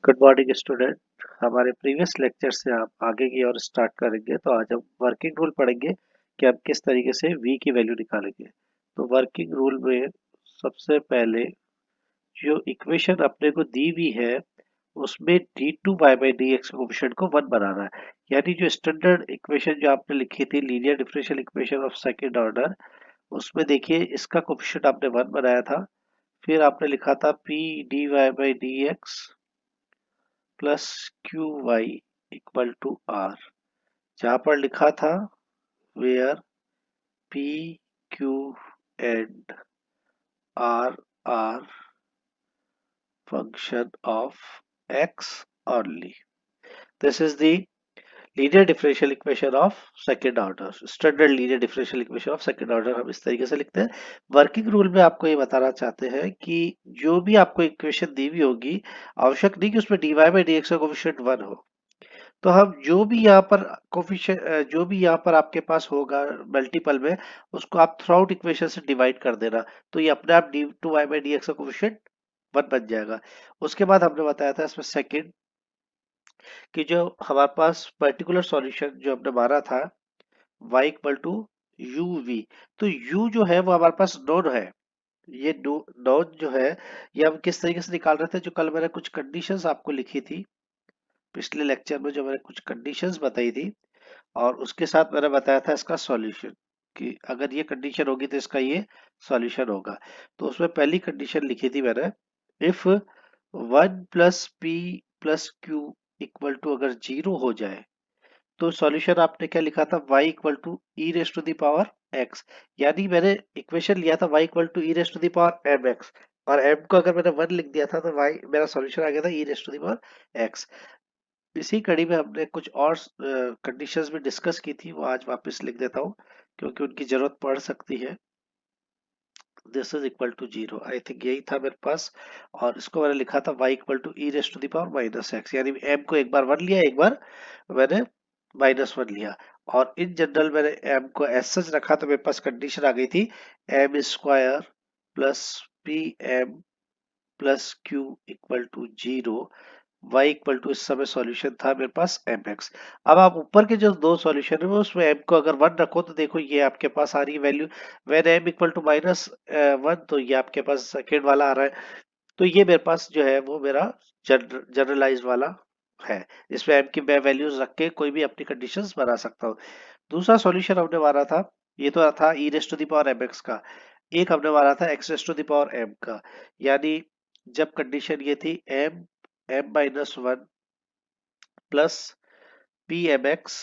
Good morning student. हमारे previous lecture से आप आगे की ओर स्टार्ट करेंगे। तो आज हम वर्किंग रूल पढ़ेंगे कि हम किस तरीके से v की वैल्यू निकालेंगे। तो वर्किंग रूल में सबसे पहले जो इक्वेशन अपने को दी हुई है उसमें d2y/dx कोफिशिएंट को 1 बनाना है। यानी जो स्टैंडर्ड इक्वेशन जो आपने लिखी थी linear differential equation of second order, उसमें देखिए इसका कोफिशिएंट आपने 1 बनाया था। फिर आपने लिखा था p dy/dx plus q y equal to r, जहां पर लिखा था where p q and r are function of x only. This is the linear differential equation of second order, standard linear differential equation of second order हम इस तरीके से लिखते हैं। वर्किंग रूल में आपको ये बताना चाहते हैं कि जो भी आपको इक्वेशन दी हुई होगी, आवश्यक नहीं कि उसमें dy बाई डी एक्स का कोफिशिएंट 1 हो। तो हम जो भी यहाँ पर कोफिशिएंट जो भी यहाँ पर आपके पास होगा मल्टीपल में, उसको आप थ्रू आउट इक्वेशन से डिवाइड कर देना। तो ये अपने आप d2y/dx का कोफिशिएंट 1 बन जाएगा। उसके बाद हमने बताया था इसमें सेकंड कि जो हमारे पास पर्टिकुलर सॉल्यूशन जो हमने मारा था y equal to u v, तो u जो है वो हमारे पास नोन है। ये नोन जो है ये हम किस तरीके से निकाल रहे थे, जो कल मैंने कुछ कंडीशंस आपको लिखी थी पिछले लेक्चर में, जो मैंने कुछ कंडीशंस बताई थी और उसके साथ मैंने बताया था इसका सॉल्यूशन कि अगर ये कंडीशन होगी तो इसका ये सॉल्यूशन होगा। तो उसमें पहली कंडीशन लिखी थी मैंने, if 1 plus p plus q equal to अगर 0 हो जाए, तो सॉल्यूशन आपने क्या लिखा था y equal to e raise to the power x। यानी मैंने इक्वेशन लिया था y equal to e raise to the power m x, और m को अगर मैंने 1 लिख दिया था तो y मेरा सॉल्यूशन आ गया था e raise to the power x। इसी कड़ी में हमने कुछ और कंडीशंस भी डिस्कस की थी, वो आज वापस लिख देता हूँ क्योंकि उनकी जरूरत पड़ सकती है। This is equal to 0, I think यही था मेरे पास। और इसको मैंने लिखा था y equal to e raise to the power minus x, यानी m को एक बार 1 लिया, एक बार मैंने -1 लिया। और इन जनरल मैंने m को एज सच रखा, तो मेरे पास कंडीशन आ गई थी m square plus p m plus q equal to 0। y equal to इस समय सॉल्यूशन था मेरे पास एम एक्स। अब आप ऊपर के जो दो सॉल्यूशन है उसमें m को अगर 1 रखो तो देखो ये आपके पास आ रही है value when m equal to -1, तो ये आपके पास सेकेंड वाला आ रहा है। तो ये मेरे पास जो है वो मेरा जनरलाइज वाला है। इसमें m की मैं वैल्यूज रख के कोई भी अपनी कंडीशंस बना सकता हूँ। दूसरा सॉल्यूशन हमने मारा था, ये तो था e raise to the power m x का। एक हमने मारा था x raise to the power m का। यानी जब कंडीशन ये थी m-1 plus p m x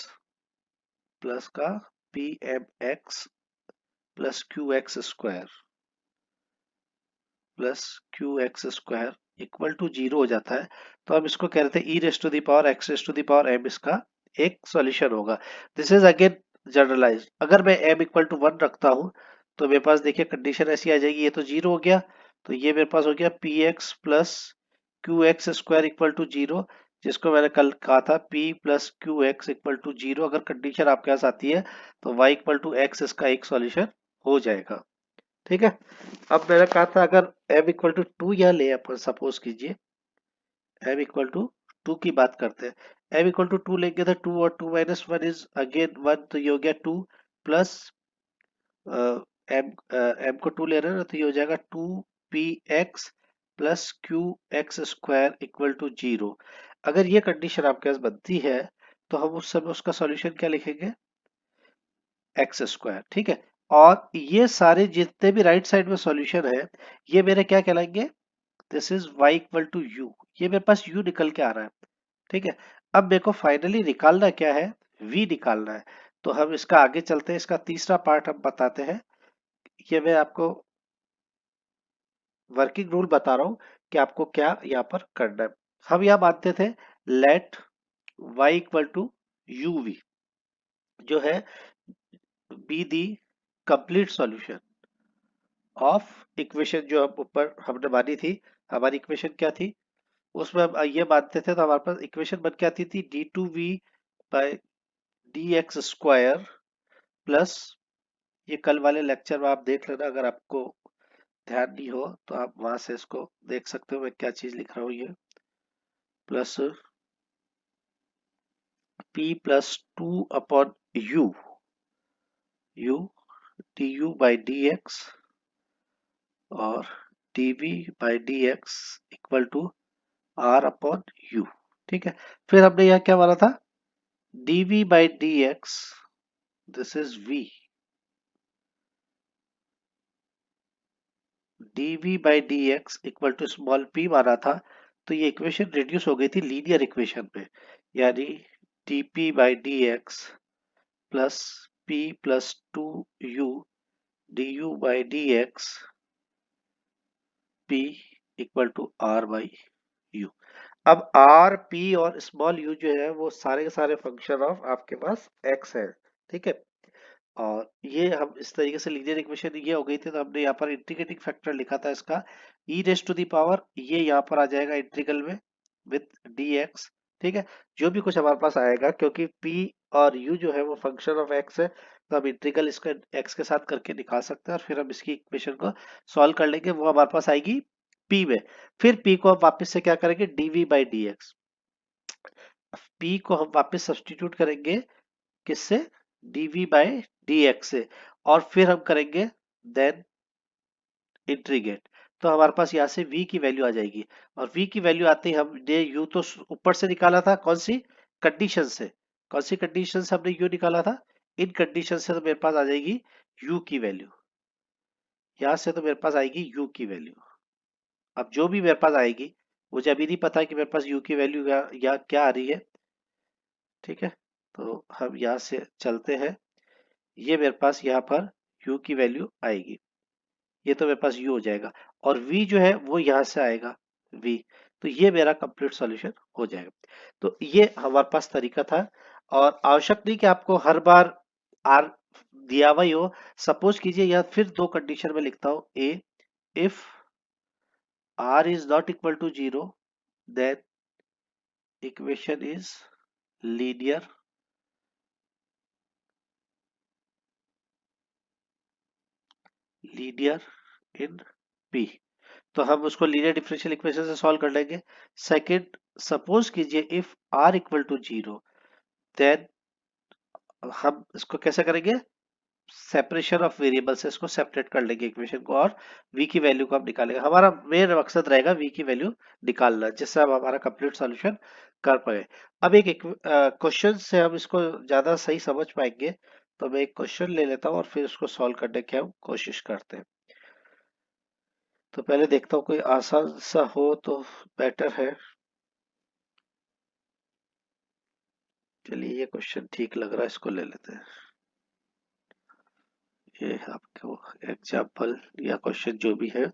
plus का p m x plus q x square plus q x square equal to 0 हो जाता है, तो हम इसको कह रहे थे e raise to the power x raise to the power m, इसका एक सॉल्यूशन होगा। This is again generalise. अगर मैं m इक्वल टू 1 रखता हूं तो मेरे पास देखिए कंडीशन ऐसी आ जाएगी, ये तो 0 हो गया, तो ये मेरे पास हो गया p x plus q x square equal to 0, जिसको मैंने कल कहा था p plus q x equal to 0। अगर कंडीशन आपके पास आती है तो y इक्वल टू एक्स इसका एक सॉल्यूशन हो जाएगा। ठीक है। अब मैंने कहा था अगर m इक्वल टू 2 यहाँ ले, अपन सपोज कीजिए m इक्वल टू 2 की बात करते हैं। m इक्वल टू 2 लेंगे तो 2 और 2 माइनस 1 इज अगेन 1, तो ये हो गया 2 प्लस m को 2 ले रहे हैं ना, तो ये हो जाएगा 2px plus q x square equal to 0। अगर ये कंडीशन आपके पास बनती है तो हम उस समय उसका सॉल्यूशन क्या लिखेंगे, एक्स स्क्वायर। ठीक है। और ये सारे जितने भी राइट साइड में सॉल्यूशन है ये मेरे क्या कहलाएंगे, this is y equal to u. ये मेरे पास u निकल के आ रहा है। ठीक है। अब मेरे को फाइनली निकालना क्या है, v निकालना है। तो हम इसका आगे चलते हैं, इसका तीसरा पार्ट हम बताते हैं। ये मैं आपको वर्किंग रूल बता रहा हूं कि आपको क्या यहाँ पर करना है। हम यहाँ मानते थे let y equal to u v जो है be the complete solution of equation जो हम ऊपर हमने मानी थी। हमारी इक्वेशन क्या थी, उसमें हम ये मानते थे, तो हमारे पास इक्वेशन बन के आती थी d2v by d x square plus, ये कल वाले लेक्चर में आप देख लेना, अगर आपको ध्यान नहीं हो तो आप वहां से इसको देख सकते हो मैं क्या चीज लिख रहा हूँ। ये plus p plus 2 upon u u du by dx और dv by dx equal to r अपॉन u। ठीक है, फिर हमने यहाँ क्या माना था, dv by dx, this is v, dv by dx equal to small p माना था। तो ये इक्वेशन रिड्यूस हो गई थी लीनियर इक्वेशन में, यानी dp by dx plus p plus 2u du by dx p equal to r by u। अब r p और स्मॉल u जो है वो सारे के सारे फंक्शन ऑफ आपके पास x है। ठीक है, और ये हम इस तरीके से लीनियर इक्वेशन ये हो गई थी, तो हमने यहाँ पर इंटीग्रेटिंग फैक्टर लिखा था इसका e raise to the power, ये यहाँ पर आ जाएगा इंटीग्रल में विथ dx। ठीक है, जो भी कुछ हमारे पास आएगा, क्योंकि p और u जो है वो फंक्शन ऑफ x है, तो हम इंटीग्रल इसका x के साथ करके निकाल सकते हैं और फिर हम इसकी इक्वेशन को सॉल्व कर लेंगे, वो हमारे पास आएगी p में। फिर p को हम वापस से क्या करेंगे, dv बाई dx, p को हम वापस सब्सटीट्यूट करेंगे किससे, dv बाई dx से, और फिर हम करेंगे देन इंटीग्रेट। तो हमारे पास यहाँ से v की वैल्यू आ जाएगी, और v की वैल्यू आते ही हमने u तो ऊपर से निकाला था, कौन सी कंडीशन से, कौन सी कंडीशन से हमने u निकाला था, इन कंडीशन से तो मेरे पास आ जाएगी u की वैल्यू, यहाँ से तो मेरे पास आएगी u की वैल्यू। अब जो भी मेरे पास आएगी, मुझे अभी नहीं पता कि मेरे पास u की वैल्यू या क्या आ रही है। ठीक है, तो हम यहाँ से चलते हैं, ये मेरे पास यहाँ पर u की वैल्यू आएगी, ये तो मेरे पास u हो जाएगा, और v जो है वो यहाँ से आएगा v, तो ये मेरा कंप्लीट सॉल्यूशन हो जाएगा। तो ये हमारे पास तरीका था, और आवश्यक नहीं कि आपको हर बार r दिया हुआ ही हो। सपोज कीजिए या फिर दो कंडीशन में लिखता हूँ, a if r is not equal to 0 then equation is linear in p, तो हम उसको लीनियर डिफरेंशियल इक्वेशन से सॉल्व कर लेंगे। सेकंड, सपोज कीजिए if r equal to 0 then हम इसको कैसे करेंगे, सेपरेशन ऑफ वेरिएबल से इसको सेपरेट कर लेंगे इक्वेशन को, और v की वैल्यू को हम निकालेंगे। हमारा मेन मकसद रहेगा v की वैल्यू निकालना, जिससे हम हमारा कंप्लीट सॉल्यूशन कर पाए। अब एक क्वेश्चन से हम इसको ज्यादा सही समझ पाएंगे, तो मैं एक क्वेश्चन ले लेता हूँ और फिर उसको सॉल्व करने की हम कोशिश करते हैं। तो पहले देखता हूँ कोई आसान सा हो तो बेटर है। चलिए, ये क्वेश्चन ठीक लग रहा है, इसको ले लेते हैं। ये आपको एग्जाम्पल या क्वेश्चन जो भी है,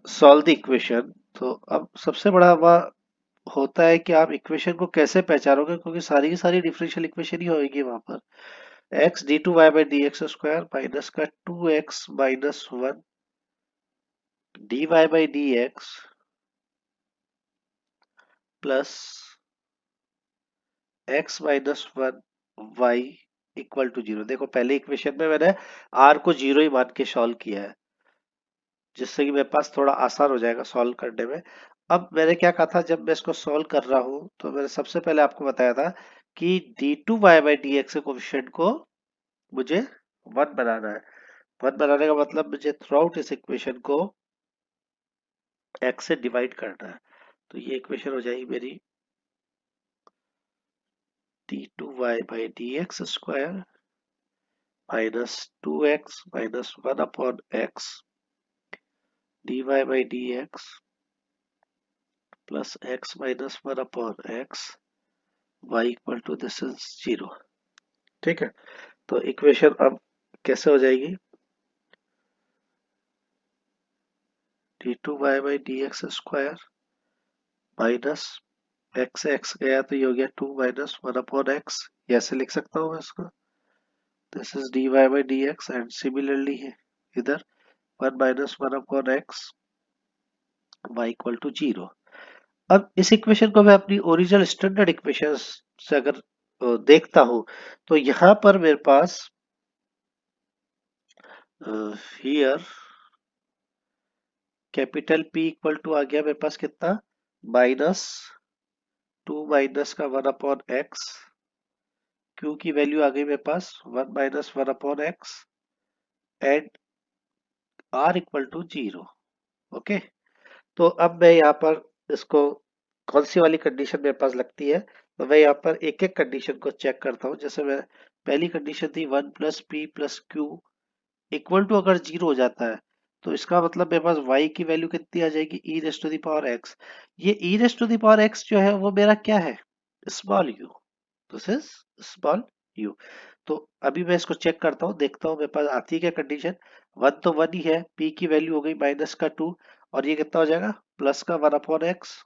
सॉल्व द इक्वेशन। तो अब सबसे बड़ा होता है कि आप इक्वेशन को कैसे पहचानोगे, क्योंकि सारी की सारी डिफरेंशियल इक्वेशन ही होगी वहां पर। X d two y by d x square minus का 2x-1 d y by d x plus x-1 y equal to 0। देखो, पहले इक्वेशन में मैंने r को 0 ही मान के सॉल्व किया है, जिससे कि मेरे पास थोड़ा आसान हो जाएगा सॉल्व करने में। अब मैंने क्या कहा था, जब मैं इसको सॉल्व कर रहा हूं, तो मैंने सबसे पहले आपको बताया था कि d2y by d x coefficient को मुझे 1 बनाना है। 1 बनाने का मतलब मुझे थ्रू आउट इस इक्वेशन को x से डिवाइड करना है। तो ये इक्वेशन हो जाएगी मेरी d2y by d x square minus 2x minus 1 upon x dy by d x plus x minus 1 upon x y equal to this is 0। ठीक है, तो इक्वेशन अब कैसे हो जाएगी, d2y by d x square minus x गया तो ये हो गया 2 माइनस 1 अपॉन x, ऐसे लिख सकता हूँ मैं इसको, this is dy by d x, and similarly इधर 1 minus 1 upon x y equal to 0। अब इस इक्वेशन को मैं अपनी ओरिजिनल स्टैंडर्ड इक्वेशन से अगर देखता हूं, तो यहां पर मेरे पास here capital P equal to आ गया मेरे पास कितना, माइनस 2 माइनस का 1 अपॉन एक्स, क्यू की वैल्यू आ गई मेरे पास 1 minus 1 upon x and r equal to 0। Okay, तो अब मैं यहाँ पर इसको कौन सी वाली कंडीशन मेरे पास लगती है, तो मैं यहाँ पर एक एक कंडीशन को चेक करता हूँ। जैसे मैं पहली कंडीशन थी 1 plus p plus q equal to अगर 0 हो जाता है तो इसका मतलब मेरे पास y की वैल्यू कितनी आ जाएगी, e raise to the power x। ये e raise to the power x जो है वो मेरा क्या है, small u, this is small u। तो अभी मैं इसको चेक करता हूँ, देखता हूँ मेरे पास आती है क्या कंडीशन। 1 तो 1 ही है, p की वैल्यू हो गई माइनस का 2 और ये कितना हो जाएगा प्लस का 1 अपॉन एक्स।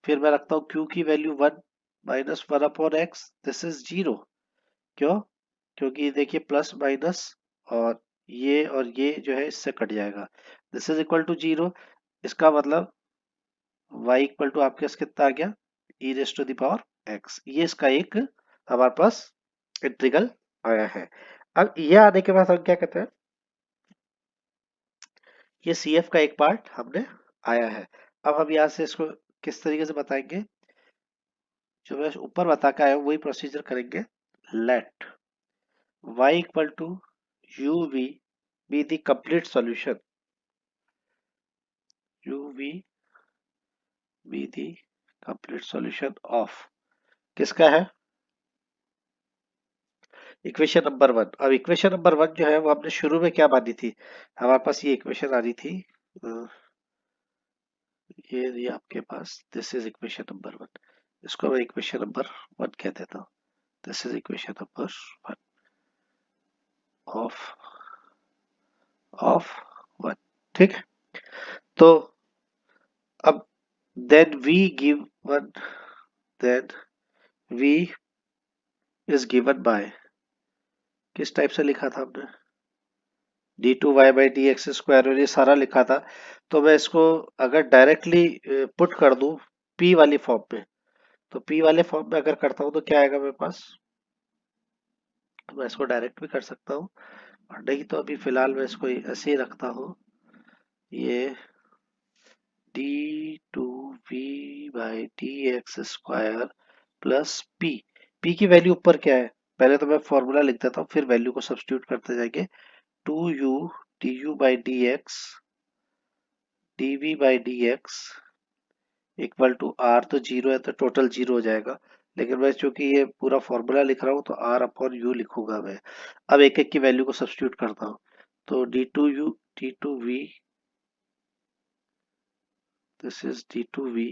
फिर मैं रखता हूँ q की value 1 minus 1 upon x, this is 0। क्यों, क्योंकि देखिए प्लस माइनस और ये जो है इससे कट जाएगा, दिस इज इक्वल टू 0। इसका मतलब y इक्वल टू आपके पास कितना आ गया, e raise to the power x। ये इसका एक हमारे पास इंटीग्रल आया है। अब ये आने के बाद हम क्या कहते हैं, ये CF का एक पार्ट हमने आया है। अब हम यहाँ से इसको किस तरीके से बताएंगे, जो मैं ऊपर बता के आया हूँ वही प्रोसीजर करेंगे। Let y equal to uv be the complete solution, uv be the complete solution of किसका है, इक्वेशन नंबर 1। अब इक्वेशन नंबर 1 जो है वो हमने शुरू में क्या मानी थी, हमारे पास ये इक्वेशन आ रही थी, अ, ये आपके पास दिस इज इक्वेशन नंबर 1, इसको मैं इक्वेशन नंबर 1 कह देता हूँ। This is equation number 1 of of 1, ठीक है। तो अब then we given, then we is given by, किस टाइप से लिखा था हमने, d two y by d x square, और ये सारा लिखा था। तो मैं इसको अगर डायरेक्टली पुट कर दूं पी वाली फॉर्म में, तो पी वाले फॉर्म में अगर करता हूं तो क्या आएगा मेरे पास, तो मैं इसको डायरेक्ट भी कर सकता हूँ और नहीं तो अभी फिलहाल मैं इसको ऐसे ही रखता हूँ, ये d two v by d x square plus p. P की वैल्यू ऊपर क्या है, पहले तो मैं फॉर्मूला लिख देता हूँ फिर वैल्यू को सब्स्टिट्यूट करते जाएंगे। 2u d u by d x d v by d x equal to r, तो 0 है तो टोटल 0 हो जाएगा, लेकिन मैं चूंकि ये पूरा फॉर्मूला लिख रहा हूँ तो आर अपॉन यू लिखूंगा मैं। अब एक एक की वैल्यू को सब्स्टिट्यूट करता हूँ, तो d two u d two v, this is d two v,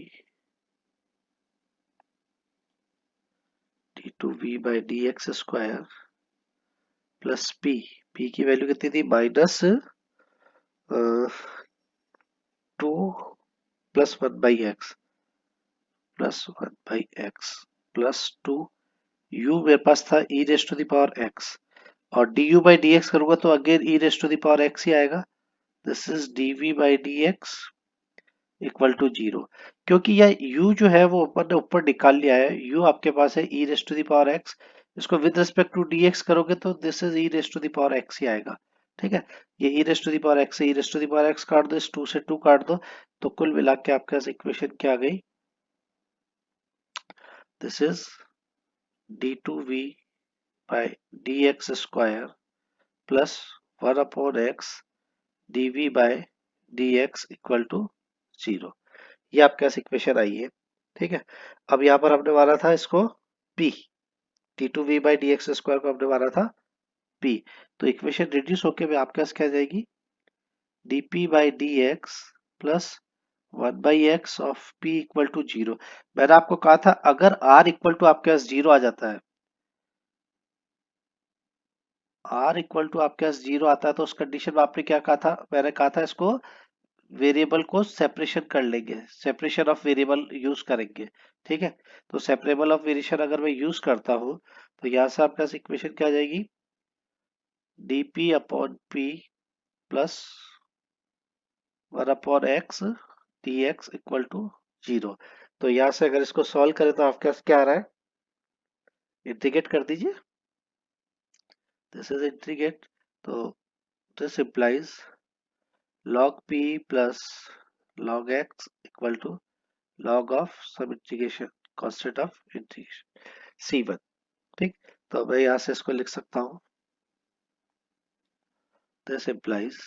d two v by d x square plus p. P की वैल्यू कितनी थी, minus 2 plus 1 by x, plus 1 by x plus 2, u मेरे पास था e raise to the power x, और d u by d x करूंगा तो again e raise to the power x ही आएगा, this is D v by d x equal to 0। क्योंकि यह u जो है वो ऊपर ने ऊपर निकाल लिया है, u आपके पास है e raise to the power x, इसको विद रिस्पेक्ट टू dx करोगे तो this is e raise to the power x ही आएगा, ठीक है। ये e raise to the power x से e raise to the power x काट दो, इस 2 से 2 काट दो, तो कुल मिला के आपके पास इक्वेशन क्या आ गई, this is d two v by d x square plus 1 upon x d v by d x equal to 0। ये आपके पास इक्वेशन आई है, ठीक है। अब यहाँ पर हमने माना था इसको p, d two v by d x square को हमने माना था p, तो इक्वेशन रिड्यूस होके में आपके पास क्या आ जाएगी, d p by d x plus 1 by x of p equal to 0। मैंने आपको कहा था अगर r इक्वल टू आपके पास 0 आ जाता है, r इक्वल टू आपके पास 0 आता है तो उस कंडीशन में आपने क्या कहा था, मैंने कहा था इसको वेरिएबल को सेपरेशन कर लेंगे, सेपरेशन ऑफ वेरिएबल यूज करेंगे, ठीक है। तो सेपरेबल ऑफ वेरिएशन अगर मैं यूज करता हूं तो यहां से आपके पास इक्वेशन क्या आ जाएगी, dp upon p plus 1 upon x dx equal to 0। तो यहां से अगर इसको सॉल्व करें तो आपके पास क्या आ रहा है, इंटीग्रेट कर दीजिए, दिस इज इंटीग्रेट, तो this implies log p plus log x equal to log of सब integration constant of integration C1। ठीक, तो मैं यहाँ से इसको लिख सकता हूँ, this implies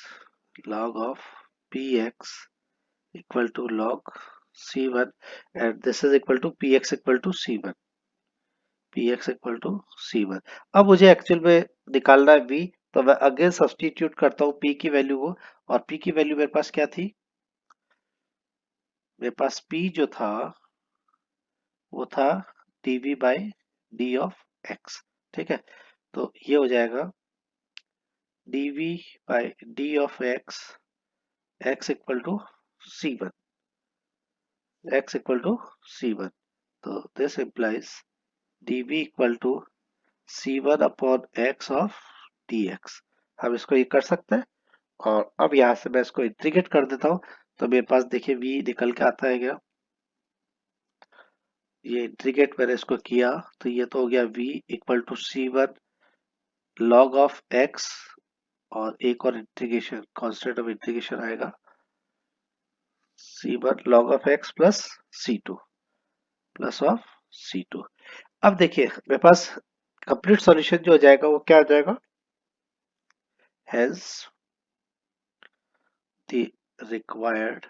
log of px equal to log C1 and this is equal to px equal to C1, px equal to C1। अब मुझे एक्चुअल में निकालना है v, तो मैं अगेन सब्स्टिट्यूट करता हूँ p की वैल्यू को, और p की वैल्यू मेरे पास क्या थी, मेरे पास p जो था वो था dv by d of x। ठीक है, तो ये हो जाएगा dv by d of x, x equal to C1, x equal to C1। तो this implies dv equal to C1 upon x of dx। हम इसको ये कर सकते हैं, और अब यहाँ से मैं इसको इंटीग्रेट कर देता हूँ, तो मेरे पास देखिए v निकल के आता है क्या, ये इंटीग्रेट मैंने इसको किया तो ये तो हो गया v equal to C1 log of x, और एक और इंटीग्रेशन कांस्टेंट ऑफ इंटीग्रेशन आएगा C1 log of x plus C2 plus of C2। अब देखिए मेरे पास कंप्लीट सॉल्यूशन जो हो जाएगा वो क्या हो जाएगा, hence the required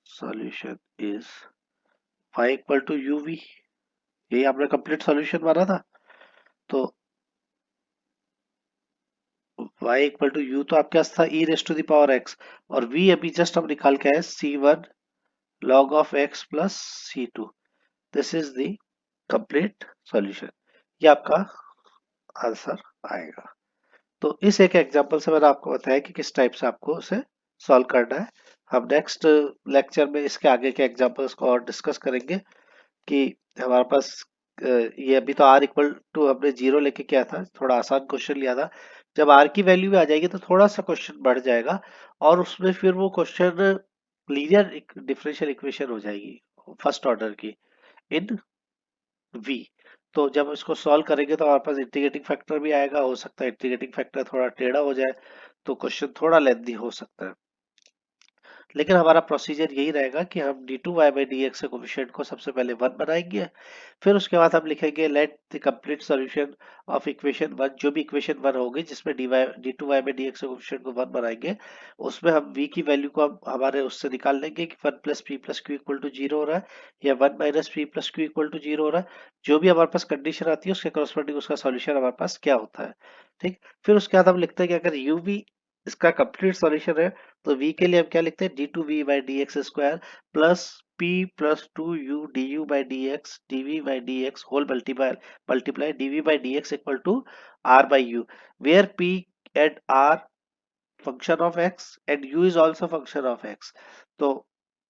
solution is y equal to uv। यही आपने कंप्लीट सॉल्यूशन माना था, तो y इक्वल टू u तो आपके पास था e raise to the power x, और v अभी जस्ट हम निकाल के आए C1 log of x plus C2। This is the complete solution, ये आपका आंसर आएगा। तो इस एक एग्जांपल से मैंने आपको बताया कि किस टाइप से आपको उसे सॉल्व करना है। हम नेक्स्ट लेक्चर में इसके आगे के एग्जांपल्स को और डिस्कस करेंगे कि हमारे पास ये अभी तो r इक्वल टू हमने 0 लेके किया था, थोड़ा आसान क्वेश्चन लिया था। जब r की वैल्यू आ जाएगी तो थोड़ा सा क्वेश्चन बढ़ जाएगा, और उसमें फिर वो क्वेश्चन लीनियर डिफरेंशियल इक्वेशन हो जाएगी फर्स्ट ऑर्डर की इन v। तो जब इसको सॉल्व करेंगे तो हमारे पास इंटीग्रेटिंग फैक्टर भी आएगा, हो सकता है इंटीग्रेटिंग फैक्टर थोड़ा टेढ़ा हो जाए, तो क्वेश्चन थोड़ा लेंथी हो सकता है। लेकिन हमारा प्रोसीजर यही रहेगा कि हम d2y/dx के कोफिशिएंट को सबसे पहले 1 बनाएंगे, फिर उसके बाद हम लिखेंगे let the complete solution of equation 1, जो भी इक्वेशन 1 होगी जिसमें d2y/dx के कोफिशिएंट को 1 बनाएंगे, उसमें हम v की वैल्यू को हम हमारे उससे निकाल लेंगे कि 1 plus p plus q equal to 0 हो रहा है, या 1 minus p plus q equal to 0 हो रहा है। जो भी हमारे पास कंडीशन आती है उसके करस्पॉन्डिंग उसका सॉल्यूशन हमारे पास क्या होता है। ठीक, फिर उसके बाद हम लिखते हैं कि अगर u v इसका कंप्लीट सॉल्यूशन है, तो v के लिए हम क्या लिखते हैं, d2v/dx square plus p plus 2u du/dx dv/dx whole multiply dv/dx equal to r/u, where p and r function of x and u is also function of x। तो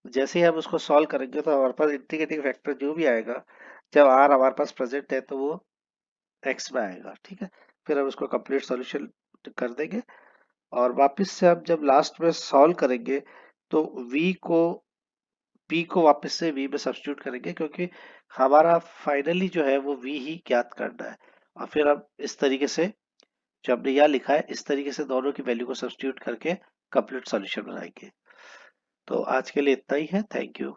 जैसे ही हम उसको सॉल्व करेंगे तो हमारे पास इंटीग्रेटिंग फैक्टर जो भी आएगा, जब r हमारे पास प्रेजेंट है तो वो x में आएगा। ठीक है, फिर हम उसको कंप्लीट सॉल्यूशन कर देंगे, और वापस से हम जब लास्ट में सॉल्व करेंगे तो v को p को वापस से v में सब्स्टिट्यूट करेंगे, क्योंकि हमारा फाइनली जो है वो v ही ज्ञात करना है। और फिर हम इस तरीके से जो हमने यहाँ लिखा है इस तरीके से दोनों की वैल्यू को सब्स्टिट्यूट करके कंप्लीट सॉल्यूशन बनाएंगे। तो आज के लिए इतना ही है, थैंक यू।